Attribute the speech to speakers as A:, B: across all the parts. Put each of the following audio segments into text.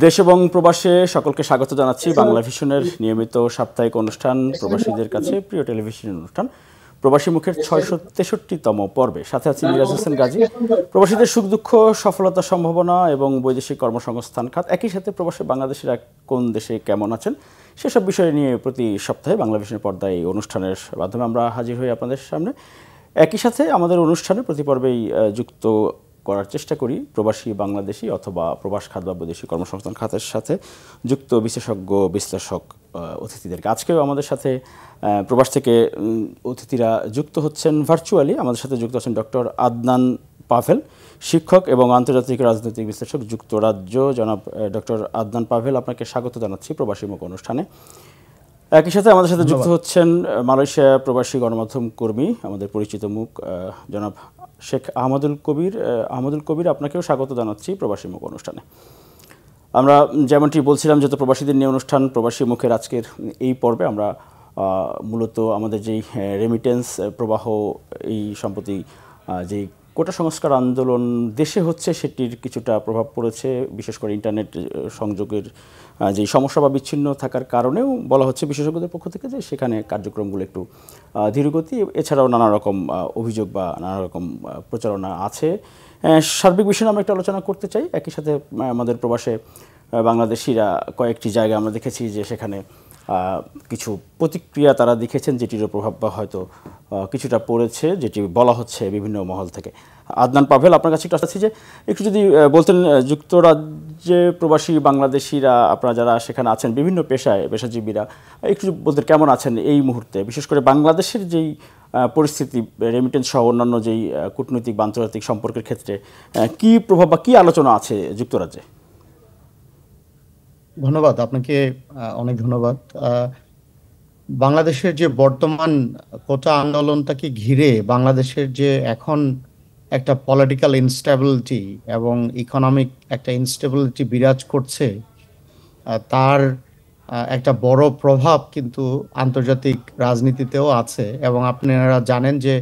A: দেশ এবং প্রবাসে সকলকে স্বাগত জানাচ্ছি বাংলা ভিশনের নিয়মিত সাপ্তাহিক অনুষ্ঠান প্রবাসীদের কাছে প্রিয় টেলিভিশন অনুষ্ঠান প্রবাসী মুখের ৬৬৩তম পর্বে। সাথে আছি মিরাজ হোসেন গাজী। প্রবাসীদের সুখ দুঃখ, সফলতা, সম্ভাবনা এবং বৈদেশিক কর্মসংস্থান খাত, একই সাথে প্রবাসী বাংলাদেশিরা কোন দেশে কেমন আছেন সেসব বিষয় নিয়ে প্রতি সপ্তাহে বাংলা ভিশনের পর্দায় এই অনুষ্ঠানের মাধ্যমে আমরা হাজির হই আপনাদের সামনে। একই সাথে আমাদের অনুষ্ঠানে প্রতি পর্বেই যুক্ত করার চেষ্টা করি প্রবাসী বাংলাদেশি অথবা প্রবাস খাত বা বৈদেশিক কর্মসংস্থান খাতের সাথে যুক্ত বিশেষজ্ঞ বিশ্লেষক অতিথিদেরকে। আজকেও আমাদের সাথে প্রবাস থেকে অতিথিরা যুক্ত হচ্ছেন ভার্চুয়ালি। আমাদের সাথে যুক্ত আছেন ডক্টর আদনান পাভেল, শিক্ষক এবং আন্তর্জাতিক রাজনৈতিক বিশ্লেষক, যুক্তরাজ্য। জনাব ডক্টর আদনান পাভেল, আপনাকে স্বাগত জানাচ্ছি প্রবাসী মুখ অনুষ্ঠানে। একই সাথে আমাদের সাথে যুক্ত হচ্ছেন মালয়েশিয়া প্রবাসী গণমাধ্যম কর্মী, আমাদের পরিচিত মুখ জনাব শেখ আহমদুল কবির, আপনাকেও স্বাগত জানাচ্ছি প্রবাসী মুখ অনুষ্ঠানে। আমরা যেমনটি বলছিলাম, যেহেতু প্রবাসীদের নিয়ে অনুষ্ঠান প্রবাসী মুখের আজকের এই পর্বে আমরা মূলত আমাদের যেই রেমিটেন্স প্রবাহ, এই সম্প্রতি যেই কোটা সংস্কার আন্দোলন দেশে হচ্ছে সেটির কিছুটা প্রভাব পড়েছে, বিশেষ করে ইন্টারনেট সংযোগের যে সমস্যা বা বিচ্ছিন্ন থাকার কারণেও বলা হচ্ছে বিশেষজ্ঞদের পক্ষ থেকে যে সেখানে কার্যক্রমগুলো একটু ধীরগতি। এছাড়াও নানা রকম অভিযোগ বা নানা রকম প্রচারণা আছে। সার্বিক বিষয়ে আমরা একটু আলোচনা করতে চাই। একই সাথে আমাদের প্রবাসে বাংলাদেশিরা কয়েকটি জায়গায় আমরা দেখেছি যে সেখানে কিছু প্রতিক্রিয়া তারা দেখেছেন, যেটির প্রভাব বা হয়তো কিছুটা পড়েছে, যেটি বলা হচ্ছে বিভিন্ন মহল থেকে। আদনান পাভেল, আপনার কাছে একটু আসছি যে একটু যদি বলতেন, যুক্তরাজ্যে প্রবাসী বাংলাদেশিরা আপনারা যারা সেখানে আছেন বিভিন্ন পেশাজীবীরা, একটু বলতেন কেমন আছেন এই মুহূর্তে, বিশেষ করে বাংলাদেশের যেই পরিস্থিতি, রেমিটেন্স সহ অন্যান্য যেই কূটনৈতিক বা আন্তর্জাতিক সম্পর্কের ক্ষেত্রে কী প্রভাব বা কী আলোচনা আছে যুক্তরাজ্যে?
B: ধন্যবাদ আপনাকে, অনেক ধন্যবাদ। বাংলাদেশের যে বর্তমান কোটা আন্দোলনটাকে ঘিরে বাংলাদেশের যে এখন একটা পলিটিক্যাল ইনস্টেবিলিটি এবং ইকোনমিক একটা ইনস্টেবিলিটি বিরাজ করছে, তার একটা বড় প্রভাব কিন্তু আন্তর্জাতিক রাজনীতিতেও আছে। এবং আপনারা জানেন যে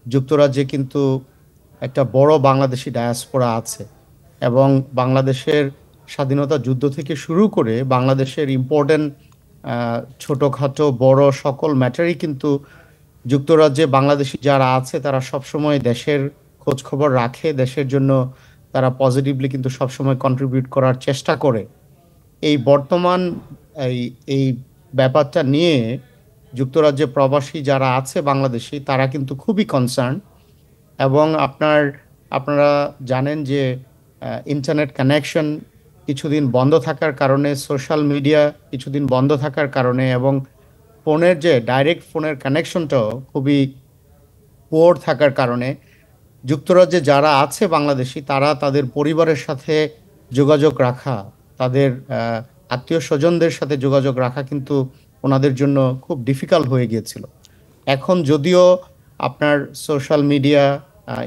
B: যুক্তরাজ্যে কিন্তু একটা বড় বাংলাদেশি ডায়াসপোরা আছে এবং বাংলাদেশের স্বাধীনতা যুদ্ধ থেকে শুরু করে বাংলাদেশের ইম্পর্টেন্ট ছোটোখাটো বড় সকল ম্যাটারই কিন্তু যুক্তরাজ্যে বাংলাদেশি যারা আছে তারা সবসময় দেশের খোঁজ খবর রাখে, দেশের জন্য তারা পজিটিভলি কিন্তু সবসময় কন্ট্রিবিউট করার চেষ্টা করে। এই বর্তমান এই ব্যাপারটা নিয়ে যুক্তরাজ্যে প্রবাসী যারা আছে বাংলাদেশি তারা কিন্তু খুবই কনসার্ন। এবং আপনারা জানেন যে ইন্টারনেট কানেকশন কিছুদিন বন্ধ থাকার কারণে, সোশ্যাল মিডিয়া কিছুদিন বন্ধ থাকার কারণে এবং ফোনের যে ডাইরেক্ট ফোনের কানেকশনটাও খুবই পুয়ার থাকার কারণে যুক্তরাজ্যে যারা আছে বাংলাদেশি তারা তাদের পরিবারের সাথে যোগাযোগ রাখা, তাদের আত্মীয় স্বজনদের সাথে যোগাযোগ রাখা কিন্তু ওনাদের জন্য খুব ডিফিকাল্ট হয়ে গিয়েছিল। এখন যদিও আপনার সোশ্যাল মিডিয়া,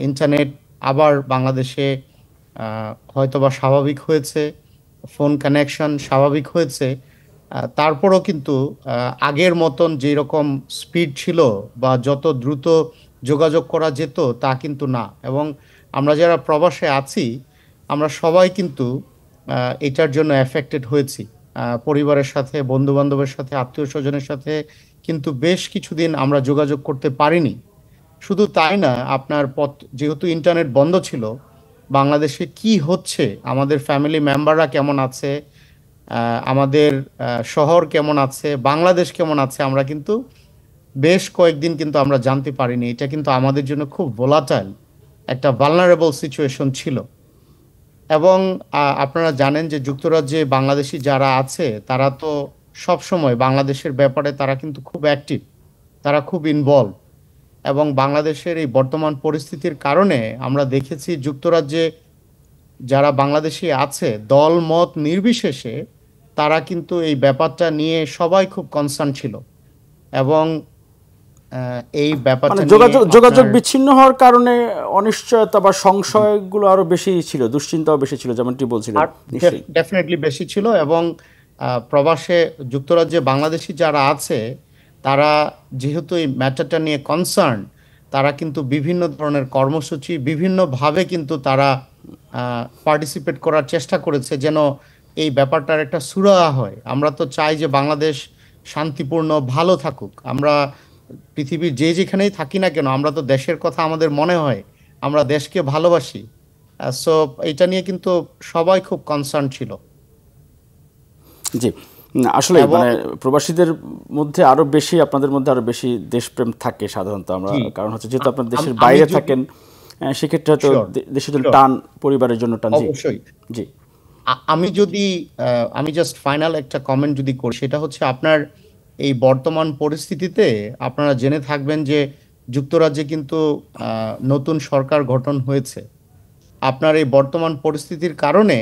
B: ইন্টারনেট আবার বাংলাদেশে হয়তোবা স্বাভাবিক হয়েছে, ফোন কানেকশন স্বাভাবিক হয়েছে, তারপরও কিন্তু আগের মতন যেরকম স্পিড ছিল বা যত দ্রুত যোগাযোগ করা যেত তা কিন্তু না। এবং আমরা যারা প্রবাসে আছি আমরা সবাই কিন্তু এটার জন্য এফেক্টেড হয়েছি। পরিবারের সাথে, বন্ধুবান্ধবের সাথে, আত্মীয় স্বজনের সাথে কিন্তু বেশ কিছুদিন আমরা যোগাযোগ করতে পারিনি। শুধু তাই না, আপনার যেহেতু ইন্টারনেট বন্ধ ছিল, বাংলাদেশে কি হচ্ছে, আমাদের ফ্যামিলি মেম্বাররা কেমন আছে, আমাদের শহর কেমন আছে, বাংলাদেশ কেমন আছে, আমরা কিন্তু বেশ কয়েকদিন কিন্তু আমরা জানতে পারিনি। এটা কিন্তু আমাদের জন্য খুব ভোলাটাইল একটা ভালনারেবল সিচুয়েশন ছিল। এবং আপনারা জানেন যে যুক্তরাজ্যে বাংলাদেশি যারা আছে তারা তো সবসময় বাংলাদেশের ব্যাপারে তারা কিন্তু খুব অ্যাক্টিভ, তারা খুব ইনভলভ। এবং বাংলাদেশের এই বর্তমান পরিস্থিতির কারণে আমরা দেখেছি যুক্তরাজ্যে যারা বাংলাদেশি আছে দল মত নির্বিশেষে তারা কিন্তু এই ব্যাপারটা নিয়ে সবাই খুব কনসার্ন ছিল। এবং এই ব্যাপারটা
A: যোগাযোগ বিচ্ছিন্ন হওয়ার কারণে অনিশ্চয়তা বা সংশয়গুলো আরো বেশি ছিল, দুশ্চিন্তাও বেশি ছিল, যেমনটি বলছিলেন।
B: ডেফিনেটলি বেশি ছিল। এবং প্রবাসে যুক্তরাজ্যে বাংলাদেশি যারা আছে তারা যেহেতু এই ম্যাটারটা নিয়ে কনসার্ন, তারা কিন্তু বিভিন্ন ধরনের কর্মসূচি বিভিন্নভাবে কিন্তু তারা পার্টিসিপেট করার চেষ্টা করেছে যেন এই ব্যাপারটার একটা সুরাহা হয়। আমরা তো চাই যে বাংলাদেশ শান্তিপূর্ণ ভালো থাকুক। আমরা পৃথিবীর যেখানেই থাকি না কেন আমরা তো দেশের কথা আমাদের মনে হয়, আমরা দেশকে ভালোবাসি। সো এটা নিয়ে কিন্তু সবাই খুব কনসার্ন ছিল।
A: জি, আসলে
B: এবং
A: মানে প্রবাসীদের মধ্যে আরো বেশি, আপনাদের মধ্যে আরো বেশি দেশপ্রেম থাকে সাধারণত। আমরা
B: জি,
A: কারণ হচ্ছে যেহেতু আপনার দেশের
B: আমি
A: বাইরে
B: যদি
A: থাকেন, সেক্ষেত্রে হয়তো
B: শিওর
A: দেশের জন্য
B: শিওর
A: টান, পরিবারের জন্য টান। জি,
B: অবশ্যই।
A: জি,
B: আমি যদি আমি জাস্ট ফাইনাল একটা কমেন্ট যদি করি, সেটা হচ্ছে আপনার এই বর্তমান পরিস্থিতিতে আপনারা জেনে থাকবেন যে যুক্তরাজ্যে কিন্তু নতুন সরকার গঠন হয়েছে। আপনার এই বর্তমান পরিস্থিতির কারণে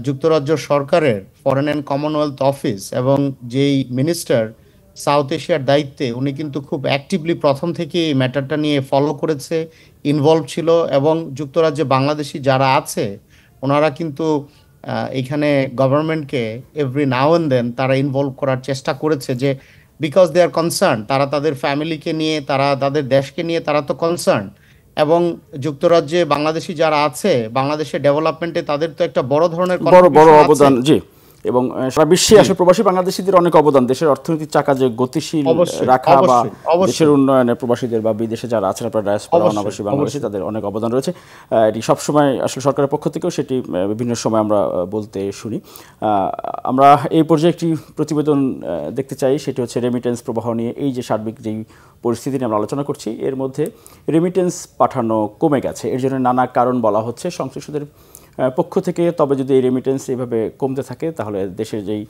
B: যুক্তরাজ্য সরকারের ফরেন অ্যান্ড কমনওয়েলথ অফিস এবং যেই মিনিস্টার সাউথ এশিয়ার দায়িত্বে, উনি কিন্তু খুব অ্যাক্টিভলি প্রথম থেকে এই ম্যাটারটা নিয়ে ফলো করেছে, ইনভলভ ছিল। এবং যুক্তরাজ্যে বাংলাদেশি যারা আছে ওনারা কিন্তু এখানে গভর্নমেন্টকে এভরি নাও অ্যান্ড দেন তারা ইনভলভ করার চেষ্টা করেছে, যে বিকজ দে আর কনসার্ন, তারা তাদের ফ্যামিলিকে নিয়ে, তারা তাদের দেশকে নিয়ে তারা তো কনসার্ন। এবং যুক্তরাজ্যে বাংলাদেশি যারা আছে, বাংলাদেশের ডেভেলপমেন্টে তাদের তো একটা বড় ধরনের
A: বড় বড়
B: কন্ট্রিবিউশন আছে।
A: অবদান। জি, এবং সারা বিশ্বে
B: জি,
A: আসলে প্রবাসী বাংলাদেশিদের অনেক অবদান, দেশের অর্থনৈতিক চাকা যে গতিশীল
B: অবশ্যই
A: রাখা বা
B: অবশ্যই
A: দেশের
B: অবশ্যই
A: উন্নয়নে প্রবাসীদের বা বিদেশে যারা আছেন আপনার ডায়াসপোরা
B: অবশ্যই
A: অনাবাসী বাংলাদেশি,
B: অবশ্যই
A: তাদের অনেক অবদান রয়েছে। এটি সবসময় আসলে সরকারের পক্ষ থেকেও সেটি বিভিন্ন সময় আমরা বলতে শুনি। আমরা এই পর্যায়ে একটি প্রতিবেদন দেখতে চাই, সেটি হচ্ছে রেমিটেন্স প্রবাহ নিয়ে। এই যে সার্বিক যেই পরিস্থিতি নিয়ে আমরা আলোচনা করছি, এর মধ্যে রেমিটেন্স পাঠানো কমে গেছে। এর জন্য নানা কারণ বলা হচ্ছে সংশ্লিষ্টদের পক্ষ থেকে। তবে যদি এই রেমিটেন্স এইভাবে কমতে থাকে তাহলে দেশের যেই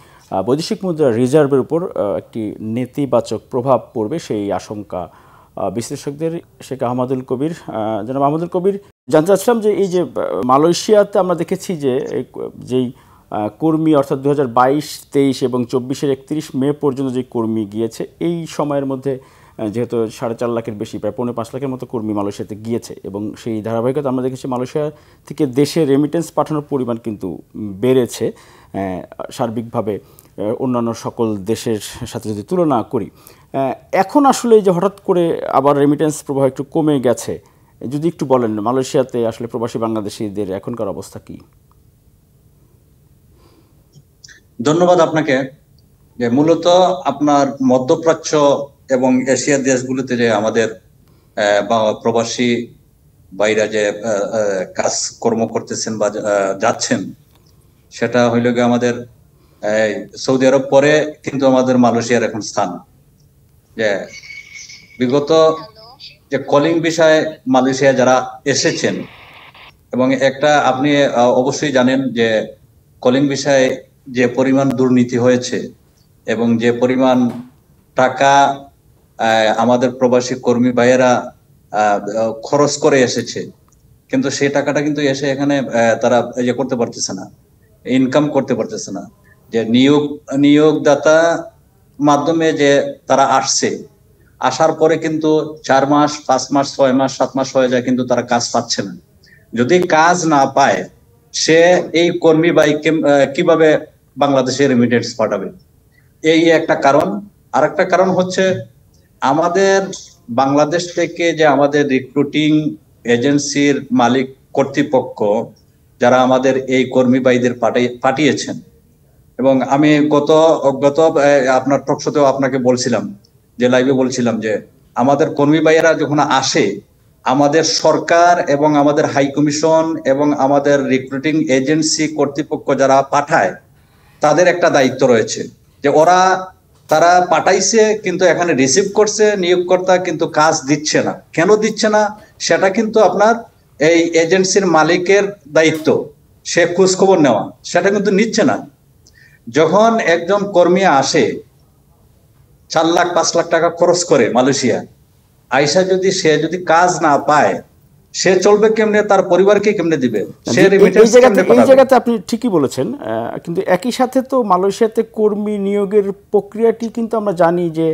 A: বৈদেশিক মুদ্রা রিজার্ভের উপর একটি নেতিবাচক প্রভাব পড়বে, সেই আশঙ্কা বিশ্লেষকদের। শেখ আহমদুল কবির, জনাব আহমদুল কবির, জানতে চাচ্ছিলাম যে এই যে মালয়েশিয়াতে আমরা দেখেছি যে যেই কর্মী, অর্থাৎ 2022, 23 এবং 24-এর 31 মে পর্যন্ত যে কর্মী গিয়েছে, এই সময়ের মধ্যে যেহেতু 4.5 লাখের বেশি, প্রায় 5.5 লাখের মতো কর্মী মালয়েশিয়াতে গিয়েছে, এবং সেই ধারাবাহিকতা আমরা দেখেছি মালয়েশিয়া থেকে দেশে রেমিটেন্স পাঠানোর পরিমাণ কিন্তু বেড়েছে সার্বিকভাবে অন্যান্য সকল দেশের সাথে যদি তুলনা করি। এখন আসলে এই যে হঠাৎ করে আবার রেমিটেন্স প্রবাহ একটু কমে গেছে, যদি একটু বলেন মালয়েশিয়াতে আসলে প্রবাসী বাংলাদেশিদের এখনকার অবস্থা কি?
C: ধন্যবাদ আপনাকে। যে মূলত আপনার মধ্যপ্রাচ্য এবং এশিয়ার দেশগুলোতে যে আমাদের প্রবাসী বাইরা যে কাজ কর্ম করতেছেন বা যাচ্ছেন, সেটা হইল গিয়ে আমাদের সৌদি আরব পরে কিন্তু আমাদের মালয়েশিয়ার এখন স্থান। যে বিগত যে কলিং বিষয়ে মালয়েশিয়া যারা এসেছেন, এবং একটা আপনি অবশ্যই জানেন যে কলিং বিষয়ে যে পরিমাণ দুর্নীতি হয়েছে এবং যে পরিমাণ টাকা আমাদের প্রবাসী কর্মী ভাইয়েরা খরচ করে এসেছে, কিন্তু সেই টাকাটা কিন্তু এসে এখানে তারা ইয়ে করতে পারতেছে না, ইনকাম করতে পারতেছে না। যে নিয়োগদাতা মাধ্যমে যে তারা আসছে, আসার পরে কিন্তু 4 মাস, 5 মাস, 6 মাস, 7 মাস হয়ে যায়, কিন্তু তারা কাজ পাচ্ছে না। যদি কাজ না পায়, সে এই কর্মী ভাই কিভাবে বাংলাদেশে রেমিটেন্স পাঠাবে? এই একটা কারণ। আরেকটা কারণ হচ্ছে আমাদের বাংলাদেশ থেকে যে আমাদের রিক্রুটিং এজেন্সির মালিক কর্তৃপক্ষ যারা আমাদের এই কর্মী ভাইদের পাঠিয়েছেন, এবং আমি গত আপনার টকশোতেও আপনাকে বলছিলাম, যে লাইভে বলছিলাম, যে আমাদের কর্মী ভাইয়েরা যখন আসে, আমাদের সরকার এবং আমাদের হাই কমিশন এবং আমাদের রিক্রুটিং এজেন্সি কর্তৃপক্ষ যারা পাঠায়, তাদের একটা দায়িত্ব রয়েছে যে তারা পাঠাইছে কিন্তু এখানে রিসিভ করছে নিয়োগকর্তা, কিন্তু কাজ দিচ্ছে না। কেন দিচ্ছে না সেটা কিন্তু আপনার এই এজেন্সির মালিকের দায়িত্ব, সে খোঁজ খবর নেওয়া, সেটা কিন্তু নিচ্ছে না। যখন একজন কর্মী আসে 4 লাখ 5 লাখ টাকা খরচ করে মালয়েশিয়া আইসা, সে যদি কাজ না পায়, সে চলবে কেমনে? তার পরিবারকে কেমনে দিবে? সে রেমিটেন্স কেমনে পাঠাবে?
A: এই জায়গাতে আপনি ঠিকই বলেছেন, কিন্তু একই সাথে তো মালয়েশিয়াতে কর্মী নিয়োগের প্রক্রিয়াটি কিন্তু আমরা জানি যে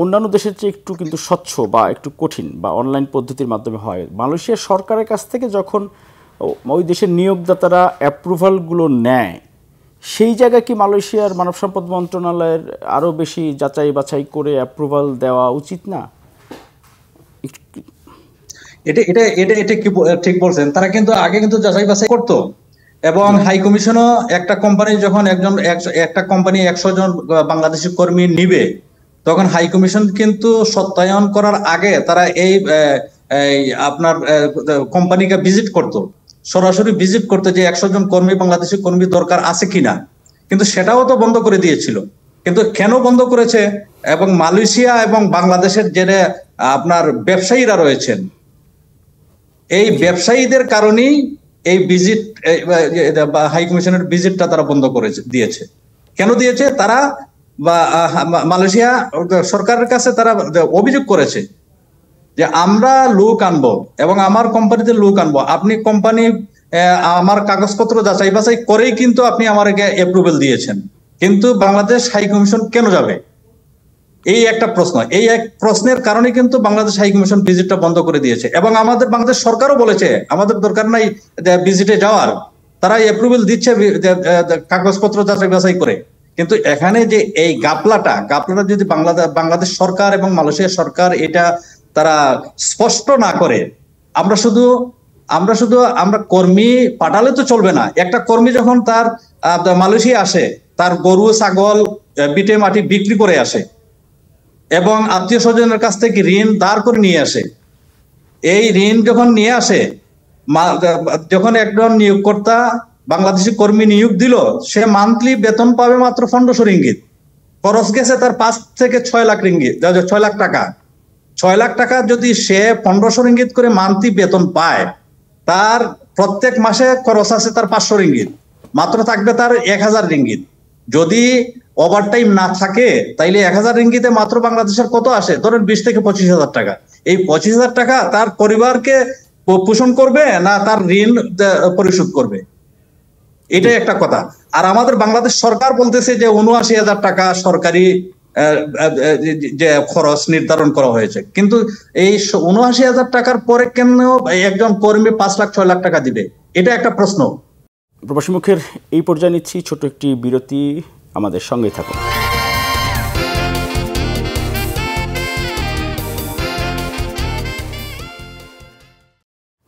A: অন্যান্য দেশের চেয়ে একটু কিন্তু স্বচ্ছ বা একটু কঠিন, বা অনলাইন পদ্ধতির মাধ্যমে হয়। মালয়েশিয়ার সরকারের কাছ থেকে যখন ওই দেশের নিয়োগদাতারা অ্যাপ্রুভালগুলো নেয়, সেই জায়গায় কি মালয়েশিয়ার মানব সম্পদ মন্ত্রণালয়ের আরও বেশি যাচাই বাছাই করে অ্যাপ্রুভাল দেওয়া উচিত না?
C: এটা এটা এটা এটা কি ঠিক বলছেন। তারা কিন্তু আগে কিন্তু যাচাই বাছাই করতো, এবং হাই কমিশনও একটা কোম্পানি যখন একটা কোম্পানি 100 জন বাংলাদেশি কর্মী নিবে, তখন হাই কমিশন কিন্তু সত্যায়ন করার আগে তারা এই আপনার কোম্পানিকে ভিজিট করতো, সরাসরি ভিজিট করতে, যে 100 জন বাংলাদেশি কর্মী দরকার আছে কিনা। কিন্তু সেটাও তো বন্ধ করে দিয়েছিল। কিন্তু কেন বন্ধ করেছে? এবং মালয়েশিয়া এবং বাংলাদেশের যে আপনার ব্যবসায়ীরা রয়েছেন, এই ব্যবসায়ীদের কারণেই এই ভিজিট, হাই কমিশনের ভিজিটটা তারা বন্ধ করে দিয়েছে। কেন দিয়েছে? তারা মালয়েশিয়া সরকারের কাছে তারা অভিযোগ করেছে যে আমরা লোক আনবো এবং আমার কোম্পানিতে লোক আনবো, আপনি কোম্পানি আমার কাগজপত্র যাচাই বাছাই করেই কিন্তু আপনি আমাকে অ্যাপ্রুভাল দিয়েছেন, কিন্তু বাংলাদেশ হাই কমিশন কেন যাবে? এই একটা প্রশ্ন। এই এক প্রশ্নের কারণে কিন্তু বাংলাদেশ হাই কমিশন ভিজিটটা বন্ধ করে দিয়েছে। এবং আমাদের বাংলাদেশ সরকারও বলেছে আমাদের দরকার নাই ভিজিটে যাওয়ার, তারা অ্যাপ্রুভাল দিচ্ছে কাগজপত্র যাচাই বাছাই করে। কিন্তু এখানে যে এই গাপলাটা যদি বাংলাদেশ সরকার এবং মালয়েশিয়া সরকার এটা তারা স্পষ্ট না করে, আমরা কর্মী পাঠালে তো চলবে না। একটা কর্মী যখন তার মালয়েশিয়া আসে, তার গরু ছাগল বিটে মাটি বিক্রি করে আসে এবং আত্মীয় স্বজনের কাছ থেকে ঋণ ধার করে নিয়ে আসে। এই ঋণ যখন নিয়ে আসে, যখন একজন নিয়োগকর্তা বাংলাদেশি কর্মী নিয়োগ দিল, সে মান্থলি বেতন পাবে মাত্র 1500 রিঙ্গিত। খরচ গেছে তার 5 থেকে 6 লাখ রিঙ্গিত, 6 লাখ টাকা। 6 লাখ টাকা যদি সে 1500 রিঙ্গিত করে মান্থলি বেতন পায়, তার প্রত্যেক মাসে খরচ আছে তার 500 রিঙ্গিত, মাত্র থাকবে তার 1000 রিঙ্গিত। যদি ওভারটাইম না থাকে তাইলে 1000 রিঙ্গিতে মাত্র বাংলাদেশের কত আসে? ধরেন 20 থেকে 25,000 টাকা। এই 25,000 টাকা তার পরিবারকে পোষণ করবে না তার ঋণ পরিশোধ করবে? এটাই একটা কথা। আর আমাদের বাংলাদেশ সরকার বলতেছে যে 79,000 টাকা সরকারি যে খরচ নির্ধারণ করা হয়েছে, কিন্তু এই 79,000 টাকার পরে কেন একজন কর্মী 5 লাখ 6 লাখ টাকা দিবে? এটা একটা প্রশ্ন।
A: প্রবাসী মুখের এই পর্যায়ে নিচ্ছি ছোট একটি বিরতি, আমাদের সঙ্গে থাকুন।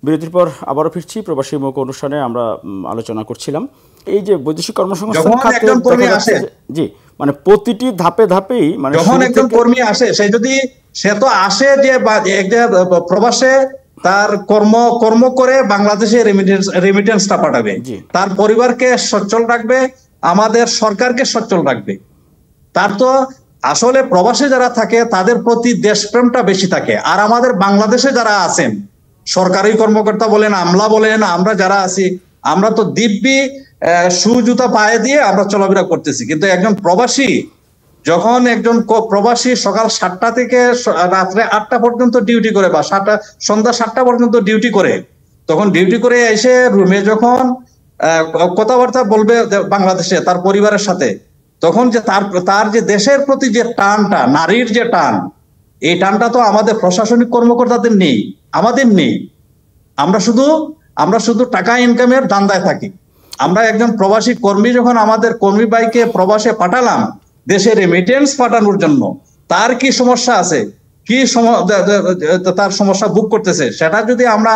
A: বিরতির পর আবারও ফিরছি প্রবাসী মুখ অনুষ্ঠানে। আমরা আলোচনা করছিলাম এই যে বৈদেশিক কর্মসংস্থান খাতে জি, মানে প্রতিটি ধাপে ধাপেই, মানে
C: যখন একজন কর্মী আসে, সে তো আসে যে প্রবাসে তার কর্ম করে বাংলাদেশে রেমিটেন্সটা পাঠাবে, তার পরিবারকে সচ্ছল রাখবে, আমাদের সরকারকে সচ্ছল রাখবে। তার তো আসলে প্রবাসে যারা থাকে তাদের প্রতি দেশপ্রেমটা বেশি থাকে। আর আমাদের বাংলাদেশে যারা আছেন, সরকারি কর্মকর্তা বলেন, আমলা বলেন, আমরা যারা আছি, আমরা তো দিব্যি সুজুতা পায়ে দিয়ে আমরা চলাফেরা করতেছি। কিন্তু একজন প্রবাসী, যখন একজন প্রবাসী সকাল 7টা থেকে রাত্রে 8টা পর্যন্ত ডিউটি করে বা সন্ধ্যা 7টা পর্যন্ত ডিউটি করে, তখন ডিউটি করে এসে রুমে যখন কথাবার্তা বলবে বাংলাদেশে তার পরিবারের সাথে, তখন যে তার যে দেশের প্রতি যে টানটা, নারীর যে টান, এই টানটা তো আমাদের প্রশাসনিক কর্মকর্তাদের নেই, আমাদের নেই। আমরা শুধু টাকা ইনকামের ধান্দায় থাকি। আমরা একজন প্রবাসী কর্মী যখন আমাদের কর্মী ভাইকে প্রবাসে পাঠালাম দেশে রেমিটেন্স পাঠানোর জন্য, তার কি সমস্যা আছে, তার সমস্যা ভোগ করতেছে, সেটা যদি আমরা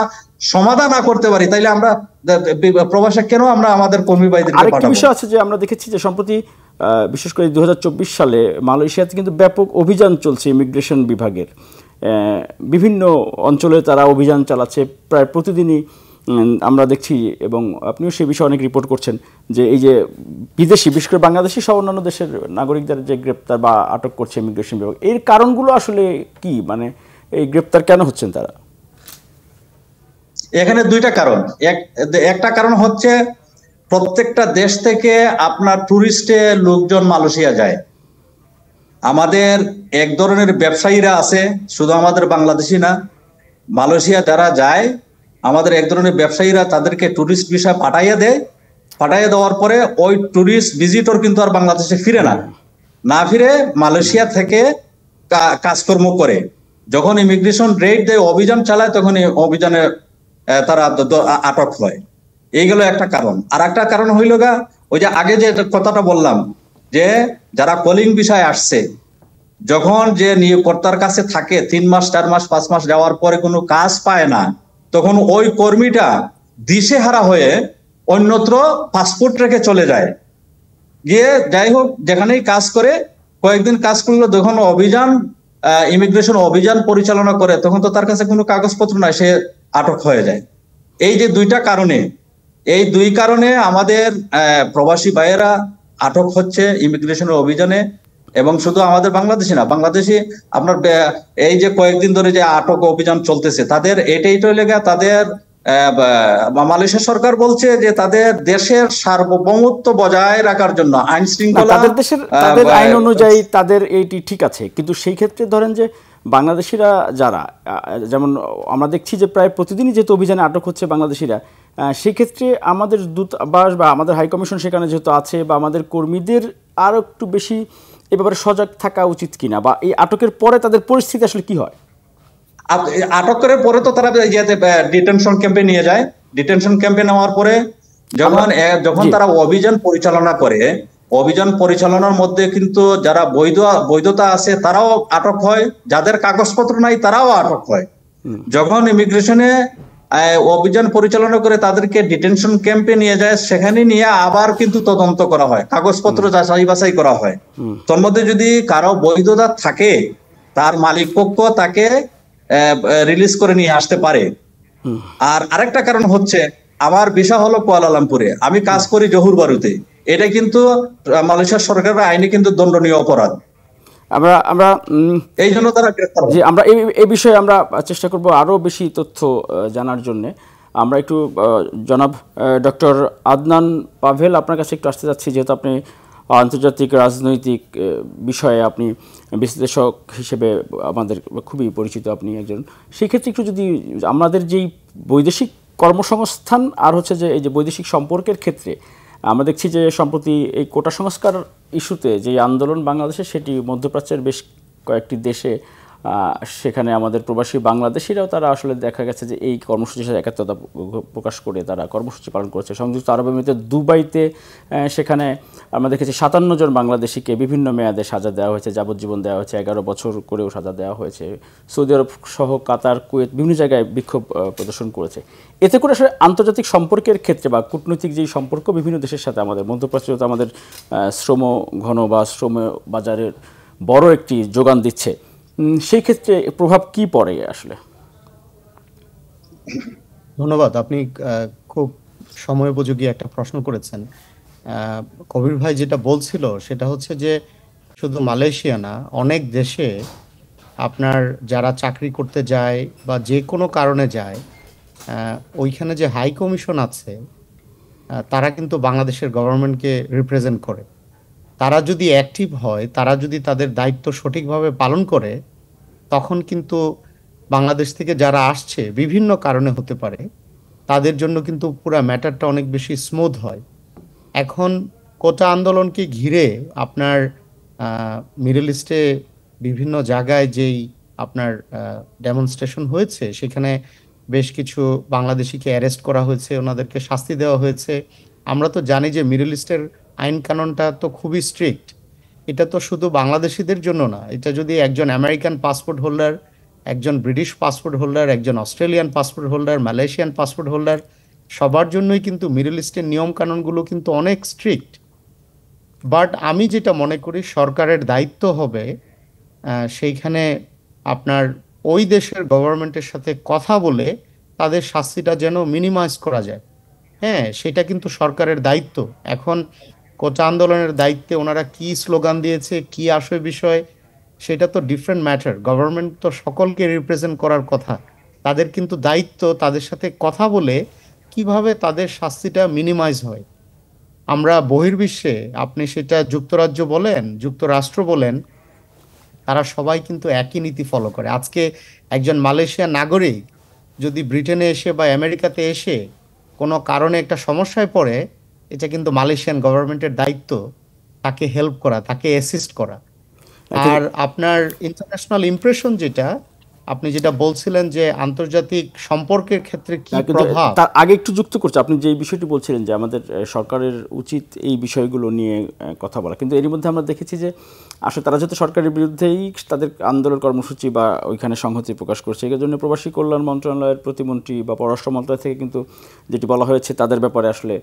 C: সমাধান না করতে পারি, তাইলে আমরা প্রবাসে কেন আমরা আমাদের কর্মী ভাইদেরকে পাঠাবো?
A: আরেকটা বিষয় আছে যে আমরা দেখেছি যে সম্প্রতি বিশেষ করে 2024 সালে মালয়েশিয়াতে কিন্তু ব্যাপক অভিযান চলছে ইমিগ্রেশন বিভাগের। বিভিন্ন অঞ্চলে তারা অভিযান চালাচ্ছে প্রায় প্রতিদিনই, আমরা দেখছি। এবং আপনিও সে বিষয়ে অনেক রিপোর্ট করছেন যে এই যে বিদেশি, বিশেষ করে বাংলাদেশি সহ অন্যান্য দেশের নাগরিকদের যে গ্রেপ্তার বা আটক করছে ইমিগ্রেশন বিভাগ, এর কারণগুলো আসলে কি? মানে এই গ্রেপ্তার কেন হচ্ছেন তারা?
C: এখানে দুইটা কারণ। একটা কারণ হচ্ছে প্রত্যেকটা দেশ থেকে আপনার টুরিস্টে লোকজন মালয়েশিয়া যায়। আমাদের এক ধরনের ব্যবসায়ীরা আছে, শুধু আমাদের বাংলাদেশি না, মালয়েশিয়া যারা যায়, আমাদের এক ধরনের ব্যবসায়ীরা তাদেরকে টুরিস্ট ভিসা পাঠাইয়া দেওয়ার পরে ওই টুরিস্ট ভিজিটর কিন্তু আর বাংলাদেশে ফিরে না ফিরে মালয়েশিয়া থেকে কাজকর্ম করে। যখন ইমিগ্রেশন রেড দেয়, অভিযান চালায়, তখন এই অভিযানে তারা আটক হয়। এই গেল একটা কারণ। আর একটা কারণ হইল ওই যে আগে যে কথাটা বললাম, যে যারা কলিং বিষয়ে আসছে, যখন যে নিয়োগকর্তার কাছে থাকে 3 মাস 4 মাস 5 মাস যাওয়ার পরে কোনো কাজ পায় না, তখন ওই কর্মীটা দিশেহারা হয়ে অন্যত্র পাসপোর্ট রেখে চলে যায়, গিয়ে যাই হোক যেখানেই কাজ করে, কয়েকদিন কাজ করলো, যখন ইমিগ্রেশন অভিযান পরিচালনা করে তখন তো তার কাছে কোনো কাগজপত্র নাই, সে আটক হয়ে যায়। এই যে এই দুই কারণে আমাদের প্রবাসী ভাইয়েরা আটক হচ্ছে ইমিগ্রেশনের অভিযানে। এবং শুধু আমাদের বাংলাদেশি না, বাংলাদেশি আপনার এই যে কয়েকদিন ধরে যে আটক অভিযান চলতেছে, তাদের এটাই লেগে তাদের মালয়েশিয়া সরকার বলছে যে তাদের দেশের সার্বভৌমত্ব বজায় রাখার জন্য আইন শৃঙ্খলা,
A: তাদের আইন অনুযায়ী তাদের এইটি ঠিক আছে, কিন্তু সেই ক্ষেত্রে ধরেন যে বাংলাদেশিরা যারা, যেমন আমরা দেখছি যে প্রায় প্রতিদিনই যেহেতু অভিযানে আটক হচ্ছে বাংলাদেশিরা, সেই ক্ষেত্রে আমাদের দূতাবাস বা আমাদের হাইকমিশন সেখানে যেহেতু আছে, বা আমাদের কর্মীদের আরো একটু বেশি এ ব্যাপারে সজাগ থাকা উচিত কিনা, বা এই আটকের পরে তাদের পরিস্থিতি আসলে কি হয়?
C: আটক করে পরে তো তারা ডিটেনশন ক্যাম্পে নিয়ে যায়। ডিটেনশন ক্যাম্পে নেওয়ার পরে যখন তারা অভিযান পরিচালনা করে, অভিযান পরিচালনার মধ্যে কিন্তু যারা বৈধতা আছে তারাও আটক হয়, যাদের কাগজপত্র নাই তারাও আটক হয়। যখন ইমিগ্রেশনে অভিযান পরিচালনা করে তাদেরকে ডিটেনশন ক্যাম্পে নিয়ে যায়, সেখানে নিয়ে আবার কিন্তু তদন্ত করা হয়, কাগজপত্র যাচাই বাছাই করা হয়। তোর মধ্যে যদি কারো বৈধতা থাকে, তার মালিক পক্ষ তাকে রিলিজ করে নিয়ে আসতে পারে। আর আরেকটা কারণ হচ্ছে, আমার ভিসা হলো কুয়ালালামপুরে, আমি কাজ করি জহুর বারুতে, এটা কিন্তু মালয়েশিয়া সরকারের আইনে কিন্তু দণ্ডনীয় অপরাধ।
A: আমরা
C: এই জন্য তারা গ্রেফতার হয়।
A: যে আমরা এই বিষয়ে আমরা চেষ্টা করব আরো বেশি তথ্য জানার জন্য। আমরা একটু জনাব ডক্টর আদনান পাভেল, আপনার কাছে একটু আসতে যাচ্ছি, যেহেতু আপনি আন্তর্জাতিক রাজনৈতিক বিষয়ে আপনি বিশ্লেষক হিসেবে আমাদের খুবই পরিচিত আপনি একজন। সেই ক্ষেত্রে একটু যদি আমাদের যেই বৈদেশিক কর্মসংস্থান আর হচ্ছে যে এই যে বৈদেশিক সম্পর্কের ক্ষেত্রে আমরা দেখছি যে সম্প্রতি এই কোটা সংস্কার ইস্যুতে যে আন্দোলন বাংলাদেশে, সেটি মধ্যপ্রাচ্যের বেশ কয়েকটি দেশে, সেখানে আমাদের প্রবাসী বাংলাদেশিরাও তারা আসলে দেখা গেছে যে এই কর্মসূচির সাথে একাত্মতা প্রকাশ করে তারা কর্মসূচি পালন করেছে। সংযুক্ত আরব আমিরাতের দুবাইতে সেখানে আমরা দেখেছি 57 জন বাংলাদেশিকে বিভিন্ন মেয়াদে সাজা দেওয়া হয়েছে, যাবজ্জীবন দেওয়া হয়েছে, 11 বছর করেও সাজা দেওয়া হয়েছে। সৌদি আরব সহ কাতার, কুয়েত বিভিন্ন জায়গায় বিক্ষোভ প্রদর্শন করেছে। এতে করে আসলে আন্তর্জাতিক সম্পর্কের ক্ষেত্রে বা কূটনৈতিক যেই সম্পর্ক বিভিন্ন দেশের সাথে আমাদের, মধ্যপ্রাচ্য তো আমাদের শ্রম ঘন বা শ্রম বাজারের বড় একটি যোগান দিচ্ছে, সেই ক্ষেত্রে প্রভাব কি পড়ে আসলে?
B: ধন্যবাদ, আপনি খুব সময়োপযোগী একটা প্রশ্ন করেছেন। কবির ভাই যেটা বলছিল সেটা হচ্ছে যে শুধু মালয়েশিয়া না, অনেক দেশে আপনার যারা চাকরি করতে যায় বা যে কোনো কারণে যায়, ওইখানে যে হাই কমিশন আছে, তারা কিন্তু বাংলাদেশের গভর্নমেন্টকে রিপ্রেজেন্ট করে। তারা যদি অ্যাক্টিভ হয়, তারা যদি তাদের দায়িত্ব সঠিকভাবে পালন করে, তখন কিন্তু বাংলাদেশ থেকে যারা আসছে বিভিন্ন কারণে হতে পারে, তাদের জন্য কিন্তু পুরো ম্যাটারটা অনেক বেশি স্মুথ হয়। এখন কোটা আন্দোলনকে ঘিরে আপনার মিডল ইস্টে বিভিন্ন জায়গায় যেই আপনার ডেমনস্ট্রেশন হয়েছে, সেখানে বেশ কিছু বাংলাদেশিকে অ্যারেস্ট করা হয়েছে, ওনাদেরকে শাস্তি দেওয়া হয়েছে। আমরা তো জানি যে মিডল ইস্টের আইন কানুনটা তো খুবই স্ট্রিক্ট। এটা তো শুধু বাংলাদেশিদের জন্য না, এটা যদি একজন আমেরিকান পাসপোর্ট হোল্ডার, একজন ব্রিটিশ পাসপোর্ট হোল্ডার, একজন Australian passport holder, Malaysian passport holder, সবার জন্যই কিন্তু মিডল ইস্টের নিয়ম কানুনগুলো কিন্তু অনেক স্ট্রিক্ট। বাট আমি যেটা মনে করি সরকারের দায়িত্ব হবে সেইখানে আপনার ওই দেশের গভর্নমেন্টের সাথে কথা বলে তাদের শাস্তিটা যেন মিনিমাইজ করা যায়। হ্যাঁ, সেটা কিন্তু সরকারের দায়িত্ব। এখন কোটা আন্দোলনের দায়িত্বে ওনারা কি স্লোগান দিয়েছে, কি আসে বিষয়, সেটা তো ডিফারেন্ট ম্যাটার। গভর্নমেন্ট তো সকলকে রিপ্রেজেন্ট করার কথা, তাদের কিন্তু দায়িত্ব তাদের সাথে কথা বলে কিভাবে তাদের শাস্তিটা মিনিমাইজ হয়। আমরা বহির্বিশ্বে, আপনি সেটা যুক্তরাজ্য বলেন, যুক্তরাষ্ট্র বলেন, তারা সবাই কিন্তু একই নীতি ফলো করে। আজকে একজন মালয়েশিয়ার নাগরিক যদি ব্রিটেনে এসে বা আমেরিকাতে এসে কোনো কারণে একটা সমস্যায় পড়ে, এটা কিন্তু মালয়েশিয়ান গভর্নমেন্টের দায়িত্ব তাকে হেল্প করা, তাকে অ্যাসিস্ট করা। আর আপনার ইন্টারন্যাশনাল ইমপ্রেশন যেটা, আপনি যেটা বলছিলেন যে আন্তর্জাতিক সম্পর্কের ক্ষেত্রে কি
A: কিন্তু
B: প্রভাব,
A: তার আগে একটু যুক্ত করছে, আপনি যে বিষয়টি বলছিলেন যে আমাদের সরকারের উচিত এই বিষয়গুলো নিয়ে কথা বলা, কিন্তু এর মধ্যে আমরা দেখেছি যে আসলে তারা যেহেতু সরকারের বিরুদ্ধেই তাদের আন্দোলন কর্মসূচি বা ওইখানে সংহতি প্রকাশ করছে, এই জন্য প্রবাসী কল্যাণ মন্ত্রণালয়ের প্রতিমন্ত্রী বা পররাষ্ট্র মন্ত্রণালয় থেকে কিন্তু যেটি বলা হয়েছে তাদের ব্যাপারে আসলে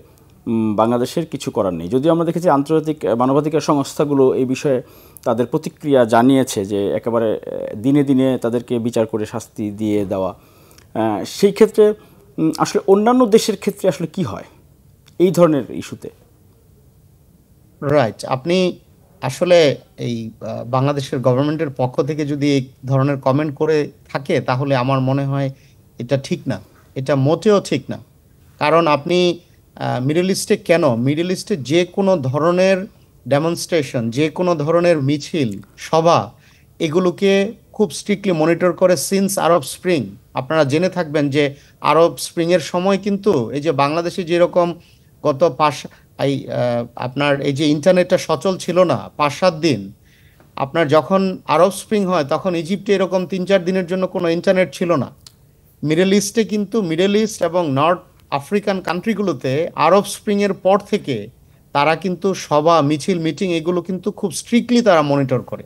A: বাংলাদেশের কিছু করার নেই। যদিও আমরা দেখেছি আন্তর্জাতিক মানবাধিকার সংস্থাগুলো এই বিষয়ে তাদের প্রতিক্রিয়া জানিয়েছে যে একেবারে দিনে দিনে তাদেরকে বিচার করে শাস্তি দিয়ে দেওয়া। সেই ক্ষেত্রে আসলে অন্যান্য দেশের ক্ষেত্রে আসলে কি হয় এই ধরনের ইস্যুতে?
B: রাইট, আপনি আসলে এই বাংলাদেশের গভর্নমেন্টের পক্ষ থেকে যদি এই ধরনের কমেন্ট করে থাকে তাহলে আমার মনে হয় এটা ঠিক না, এটা মোটেও ঠিক না। কারণ আপনি মিডল ইস্টে কেন, মিডল ইস্টে যে কোনো ধরনের ডেমনস্ট্রেশন, যে কোনো ধরনের মিছিল, সভা, এগুলোকে খুব স্ট্রিক্টলি মনিটর করে সিন্স আরব স্প্রিং। আপনারা জেনে থাকবেন যে আরব স্প্রিংয়ের সময় কিন্তু এই যে বাংলাদেশে যেরকম গত আপনার এই যে ইন্টারনেটটা সচল ছিল না 5-7 দিন, আপনার যখন আরব স্প্রিং হয় তখন ইজিপ্টে এরকম 3-4 দিনের জন্য কোনো ইন্টারনেট ছিল না। মিডল ইস্টে কিন্তু মিডল ইস্ট এবং নর্থ আফ্রিকান কান্ট্রিগুলোতে আরব স্প্রিংয়ের পর থেকে তারা কিন্তু সভা, মিছিল, মিটিং এগুলো কিন্তু খুব স্ট্রিক্টলি তারা মনিটর করে।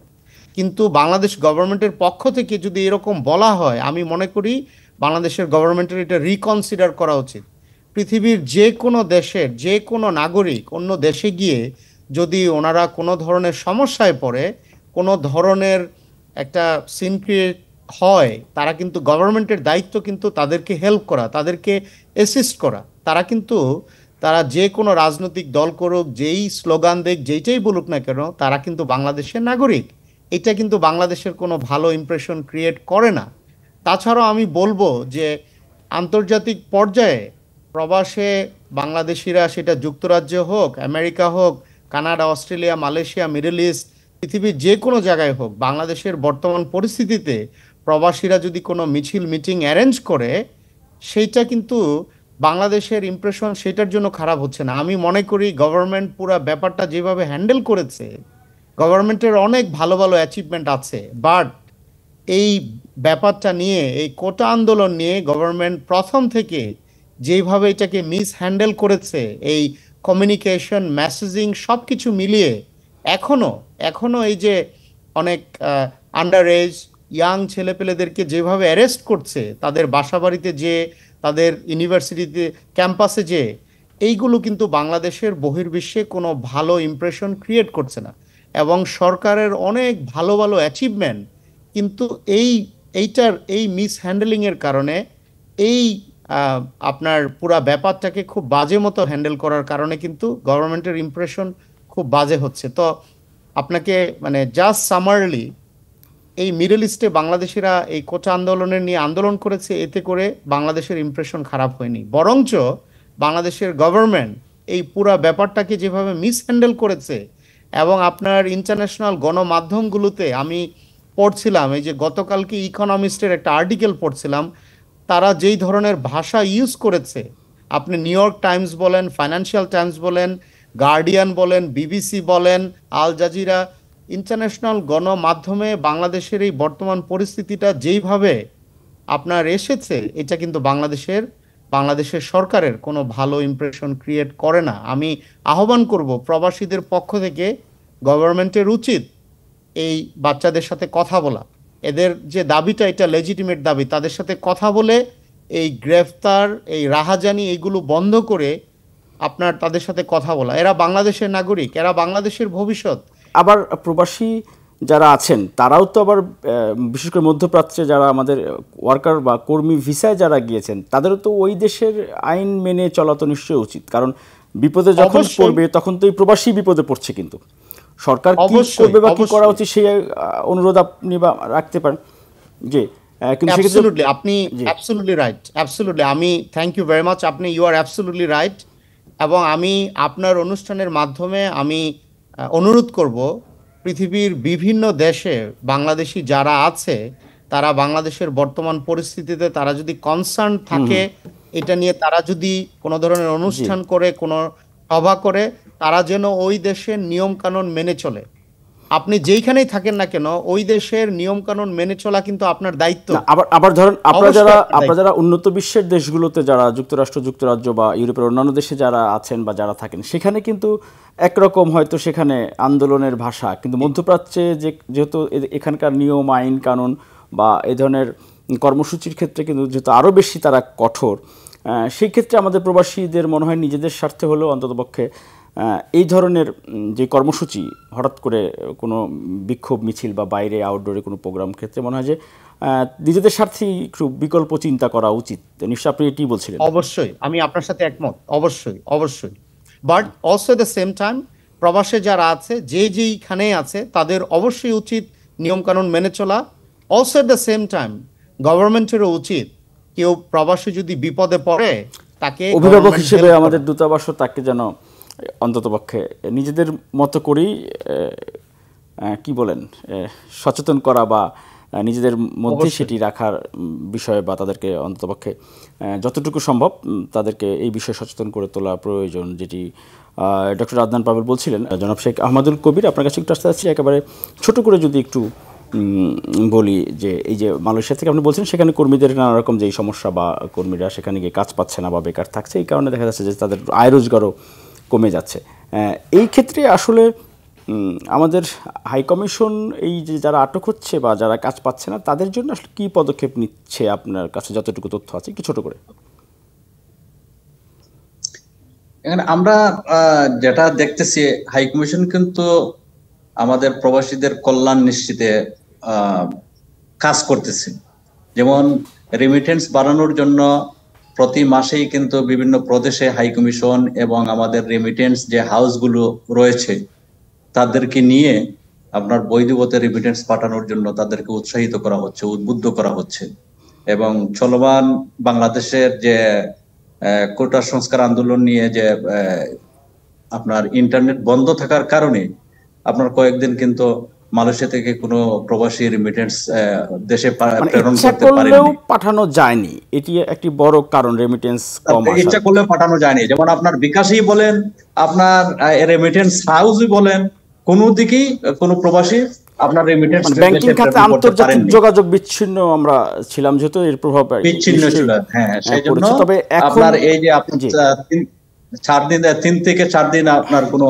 B: কিন্তু বাংলাদেশ গভর্নমেন্টের পক্ষ থেকে যদি এরকম বলা হয়, আমি মনে করি বাংলাদেশের গভর্নমেন্টের এটা রিকনসিডার করা উচিত। পৃথিবীর যে কোনো দেশের যে কোনো নাগরিক অন্য দেশে গিয়ে যদি ওনারা কোনো ধরনের সমস্যায় পড়ে, কোনো ধরনের একটা সিন ক্রিয়েট হয়, তারা কিন্তু গভর্নমেন্টের দায়িত্ব কিন্তু তাদেরকে হেল্প করা, তাদেরকে অ্যাসিস্ট করা। তারা যে কোনো রাজনৈতিক দল করুক, যেই স্লোগান দেখ, যেইটাই বলুক না কেন, তারা কিন্তু বাংলাদেশের নাগরিক। এটা কিন্তু বাংলাদেশের কোনো ভালো ইমপ্রেশন ক্রিয়েট করে না। তাছাড়াও আমি বলবো যে আন্তর্জাতিক পর্যায়ে প্রবাসে বাংলাদেশিরা, সেটা যুক্তরাজ্য হোক, আমেরিকা হোক, Canada, Australia, Malaysia, middle east, পৃথিবীর যে কোনো জায়গায় হোক, বাংলাদেশের বর্তমান পরিস্থিতিতে প্রবাসীরা যদি কোনো মিছিল, মিটিং অ্যারেঞ্জ করে, সেইটা কিন্তু বাংলাদেশের ইমপ্রেশন সেটার জন্য খারাপ হচ্ছে না। আমি মনে করি গভর্নমেন্ট পুরো ব্যাপারটা যেভাবে হ্যান্ডেল করেছে, গভর্নমেন্টের অনেক ভালো ভালো অ্যাচিভমেন্ট আছে, বাট এই ব্যাপারটা নিয়ে, এই কোটা আন্দোলন নিয়ে গভর্নমেন্ট প্রথম থেকে যেইভাবে এটাকে মিস হ্যান্ডেল করেছে, এই কমিউনিকেশন, মেসেজিং সব কিছু মিলিয়ে এখনো এই যে অনেক আন্ডার এজ ইয়াং ছেলেপেলেদেরকে যেভাবে অ্যারেস্ট করছে, তাদের বাসাবাড়িতে যে, তাদের ইউনিভার্সিটিতে ক্যাম্পাসে যে, এইগুলো কিন্তু বাংলাদেশের বহির্বিশ্বে কোনো ভালো ইমপ্রেশন ক্রিয়েট করছে না। এবং সরকারের অনেক ভালো ভালো অ্যাচিভমেন্ট কিন্তু এই মিস হ্যান্ডেলিংয়ের কারণে, এই আপনার পুরা ব্যাপারটাকে খুব বাজে মতো হ্যান্ডেল করার কারণে কিন্তু গভর্নমেন্টের ইমপ্রেশন খুব বাজে হচ্ছে। তো আপনাকে মানে জাস্ট সামারলি, এই মিডল ইস্টে বাংলাদেশিরা এই কোটা আন্দোলনের নিয়ে আন্দোলন করেছে, এতে করে বাংলাদেশের ইমপ্রেশন খারাপ হয়নি, বরঞ্চ বাংলাদেশের গভর্নমেন্ট এই পুরা ব্যাপারটাকে যেভাবে মিস হ্যান্ডেল করেছে। এবং আপনার ইন্টারন্যাশনাল গণমাধ্যমগুলোতে আমি পড়ছিলাম, এই যে গতকালকে ইকোনমিস্টের একটা আর্টিকেল পড়ছিলাম, তারা যেই ধরনের ভাষা ইউজ করেছে, আপনি নিউ ইয়র্ক টাইমস বলেন, ফাইন্যান্সিয়াল টাইমস বলেন, গার্ডিয়ান বলেন, বিবিসি বলেন, আল জাজিরা, ইন্টারন্যাশনাল গণমাধ্যমে বাংলাদেশের এই বর্তমান পরিস্থিতিটা যেইভাবে আপনার এসেছে, এটা কিন্তু বাংলাদেশের সরকারের কোনো ভালো ইমপ্রেশন ক্রিয়েট করে না। আমি আহ্বান করব প্রবাসীদের পক্ষ থেকে, গভর্নমেন্টের উচিত এই বাচ্চাদের সাথে কথা বলা, এদের যে দাবিটা এটা লেজিটিমেট দাবি, তাদের সাথে কথা বলে এই গ্রেফতার, এই রাহাজানি, এইগুলো বন্ধ করে আপনার তাদের সাথে কথা বলা। এরা বাংলাদেশের নাগরিক, এরা বাংলাদেশের ভবিষ্যৎ।
A: আবার প্রবাসী যারা আছেন তারাও তো আবার বিশেষ করে মধ্যপ্রাচ্যে যারা আমাদের ওয়ার্কার বা কর্মী ভিসায় যারা গিয়েছেন, তাদেরও তো ওই দেশের আইন মেনে চলা তো নিশ্চয়ই উচিত, কারণ বিপদে যখন পড়বে তখন তো এই প্রবাসী বিপদে পড়ছে। কিন্তু সরকার কি করবে বা কি করা উচিত সেই অনুরোধ আপনি বা রাখতে পারেন। জি, কিন্তু
B: অ্যাবসলিউটলি, আপনি অ্যাবসলিউটলি রাইট, অ্যাবসলিউটলি, আমি থ্যাংক ইউ ভেরি মাচ, আপনি ইউ আর অ্যাবসলিউটলি রাইট। এবং আমি আপনার অনুষ্ঠানের মাধ্যমে আমি অনুরোধ করব পৃথিবীর বিভিন্ন দেশে বাংলাদেশি যারা আছে, তারা বাংলাদেশের বর্তমান পরিস্থিতিতে তারা যদি কনসার্ন থাকে এটা নিয়ে, তারা যদি কোনো ধরনের অনুষ্ঠান করে, কোনো সভা করে, তারা যেন ওই দেশের নিয়ম কানুন মেনে চলে। আপনি যেইখানেই থাকেন না কেন ওই দেশের নিয়ম কানুন মেনে চলা কিন্তু আপনার দায়িত্ব।
A: না, আবার আবার ধরেন আপনারা
B: অবশ্যই
A: যারা
B: আপনার
A: আপনারা
B: দায়িত্ব।
A: যারা উন্নত বিশ্বের দেশগুলোতে যারা যুক্তরাষ্ট্র, যুক্তরাজ্য বা ইউরোপের অন্যান্য দেশে যারা আছেন বা যারা থাকেন, সেখানে কিন্তু একরকম হয়তো সেখানে আন্দোলনের ভাষা, কিন্তু মধ্যপ্রাচ্যে যেহেতু এখানকার নিয়ম আইন কানুন বা এই ধরনের কর্মসূচির ক্ষেত্রে কিন্তু যেহেতু আরও বেশি তারা কঠোর, সেই ক্ষেত্রে আমাদের প্রবাসীদের মনে হয় নিজেদের স্বার্থে হলেও অন্ততপক্ষে এই ধরনের যে কর্মসূচি হঠাৎ করে কোনো বিক্ষোভ মিছিল বা বাইরে আউটডোরে কোনো প্রোগ্রাম ক্ষেত্রে মনে হয় যে নিজেদের স্বার্থেই একটু বিকল্প চিন্তা করা উচিত। নিশ্চয়ই আপনি এটি বলছিলেন।
B: অবশ্যই আমি আপনার সাথে একমত, অবশ্যই অবশ্যই। But also at the same time প্রবাসে যারা আছে যেইখানে আছে তাদের অবশ্যই উচিত নিয়ম কানুন মেনে চলা। Also at the same time গভর্নমেন্টেরও উচিত কেউ প্রবাসী যদি বিপদে পড়ে তাকে
A: অভিভাবক
B: government
A: হিসেবে
B: help
A: আমাদের
B: করা।
A: দূতাবাসও তাকে যেন অন্ততপক্ষে নিজেদের মতো করেই কি বলেন সচেতন করা বা নিজেদের মধ্যে
B: অবশ্যই।
A: সেটি রাখার বিষয়ে বা তাদেরকে অন্ততপক্ষে যতটুকু সম্ভব তাদেরকে এই বিষয়ে সচেতন করে তোলা প্রয়োজন, যেটি ডক্টর আদনান পাভেল বলছিলেন। জনাব শেখ আহমদুল কবির, আপনার কাছে একটু আসতে চাচ্ছি, একেবারে ছোট করে যদি একটু বলি যে এই যে মালয়েশিয়া থেকে আপনি বলছেন সেখানে কর্মীদের নানা রকম যেই সমস্যা বা কর্মীরা সেখানে গিয়ে কাজ পাচ্ছে না বা বেকার থাকছে, এই কারণে দেখা যাচ্ছে যে তাদের আয় রোজগারও কমে যাচ্ছে। এই ক্ষেত্রে আসলে আমাদের হাইকমিশন এই যে যারা আটক হচ্ছে বা যারা কাজ পাচ্ছে না তাদের জন্য আসলে কী পদক্ষেপ নিচ্ছে আপনার কাছে যতটুকু তথ্য আছে, কি ছোট করে?
C: এখানে আমরা যেটা দেখতেছি, হাই কমিশন কিন্তু আমাদের প্রবাসীদের কল্যাণ নিশ্চিতে কাজ করতেছে। যেমন রেমিটেন্স বাড়ানোর জন্য প্রতি মাসেই কিন্তু বিভিন্ন প্রদেশে হাই কমিশন এবং আমাদের রেমিটেন্স যে হাউসগুলো রয়েছে তাদেরকে নিয়ে আপনার বৈধবতে রেমিটেন্স পাঠানোর জন্য তাদেরকে উৎসাহিত করা হচ্ছে, উদ্বুদ্ধ করা হচ্ছে। এবং চলমান বাংলাদেশের যে কোটা সংস্কার আন্দোলন নিয়ে যে আপনার ইন্টারনেট বন্ধ থাকার কারণে আপনার কয়েকদিন কিন্তু মালয়েশিয়া থেকে কোনো প্রবাসী রেমিটেন্স দেশে প্রেরণ
A: ইচ্ছা
C: করতে
A: করলেও
C: পারেনি,
A: পাঠানো যায়নি, এটি একটি বড় কারণ রেমিটেন্স কম আসার।
C: ইচ্ছা করলে পাঠানো যায়নি। যেমন আপনার বিকাশই বলেন, আপনার রেমিটেন্স হাউসই বলেন, কোনো দিকেই কোনো প্রবাসী আপনার রেমিটেন্স
A: ব্যাংকিং খাতে আন্তর্জাতিক যোগাযোগ বিচ্ছিন্ন আমরা ছিলাম, যেহেতু এর প্রভাব
C: বিচ্ছিন্ন ছিল। হ্যাঁ, সেই জন্য
A: তবে এখন
C: আপনার এই যে আপনার 3 থেকে 4 দিন আপনার কোনো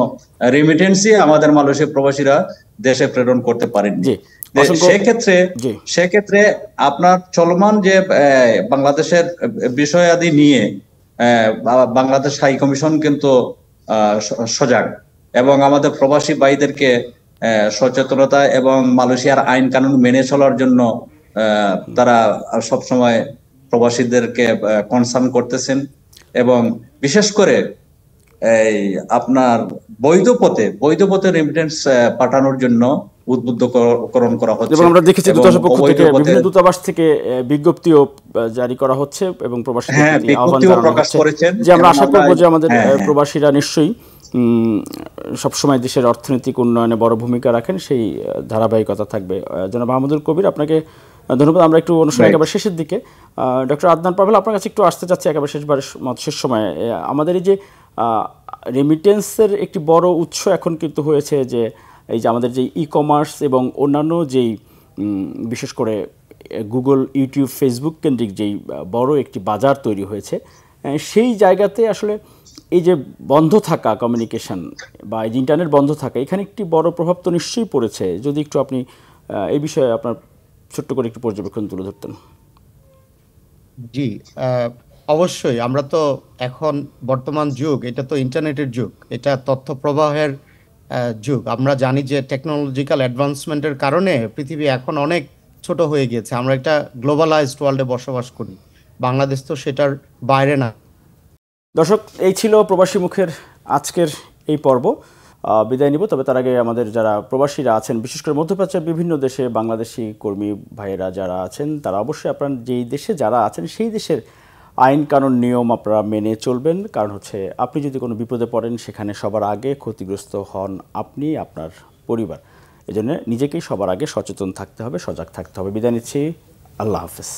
C: রেমিটেন্সই আমাদের মালয়েশিয়া প্রবাসীরা দেশে প্রেরণ করতে পারেননি। সেক্ষেত্রে আপনার চলমান যে বাংলাদেশের বিষয়াদি নিয়ে বাংলাদেশ হাই কমিশন কিন্তু সজাগ, এবং আমাদের প্রবাসী ভাইদেরকে সচেতনতা এবং মালয়েশিয়ার আইন কানুন মেনে চলার জন্য তারা সবসময় প্রবাসীদেরকে কনসার্ন করতেছেন, এবং বিশেষ করে এই আপনার বৈধ পথে রেমিটেন্স পাঠানোর জন্য উদ্বুদ্ধকরণ করা হচ্ছে।
A: এবং আমরা দেখেছি দূতাবাসের পক্ষ থেকে বিভিন্ন দূতাবাস থেকে বিজ্ঞপ্তিও জারি করা হচ্ছে এবং প্রবাসীদের প্রতি আহ্বান জানানো হচ্ছে যে আমরা আশা করব যে আমাদের প্রবাসীরা নিশ্চয়ই সবসময় দেশের অর্থনৈতিক উন্নয়নে বড় ভূমিকা রাখেন, সেই ধারাবাহিকতা থাকবে। জনাব আহমদুল কবির, আপনাকে ধন্যবাদ। আমরা একটু অনুষ্ঠান একেবারে শেষের দিকে ডক্টর আদনান পাভেল আপনার কাছে একটু আসতে চাচ্ছি একেবারে শেষ সময়ে। আমাদের এই যে রেমিটেন্সের একটি বড় উৎস এখন কিন্তু হয়েছে যে এই যে আমাদের যে ই কমার্স এবং অন্যান্য যেই বিশেষ করে গুগল, ইউটিউব, ফেসবুক কেন্দ্রিক যেই বড় একটি বাজার তৈরি হয়েছে, সেই জায়গাতে আসলে এই যে বন্ধ থাকা কমিউনিকেশন বা এই যে ইন্টারনেট বন্ধ থাকা, এখানে একটি বড় প্রভাব তো নিশ্চয়ই পড়েছে। যদি একটু আপনি এই বিষয়ে আপনার ছোট্ট করে একটু পর্যবেক্ষণ তুলে ধরতেন।
B: জি, অবশ্যই। আমরা তো এখন বর্তমান যুগ, এটা তো ইন্টারনেটের যুগ, এটা তথ্য প্রবাহের যুগ। আমরা জানি যে টেকনোলজিক্যাল অ্যাডভান্সমেন্টের কারণে পৃথিবী এখন অনেক ছোট হয়ে গিয়েছে। আমরা একটা গ্লোবালাইজড ওয়ার্ল্ডে বসবাস করি, বাংলাদেশ তো সেটার বাইরে না।
A: দর্শক, এই ছিল প্রবাসী মুখের আজকের এই পর্ব। বিদায় নিব, তবে তার আগে আমাদের যারা প্রবাসীরা আছেন, বিশেষ করে মধ্যপ্রাচ্যের বিভিন্ন দেশে বাংলাদেশি কর্মী ভাইয়েরা যারা আছেন, তারা অবশ্যই আপনার যেই দেশে যারা আছেন সেই দেশের আইন কানুন নিয়ম আপনারা মেনে চলবেন। কারণ হচ্ছে আপনি যদি কোনো বিপদে পড়েন সেখানে সবার আগে ক্ষতিগ্রস্ত হন আপনি, আপনার পরিবার। এজন্য নিজেকেই সবার আগে সচেতন থাকতে হবে, সজাগ থাকতে হবে। বিদায় নিচ্ছি, আল্লাহ হাফেজ।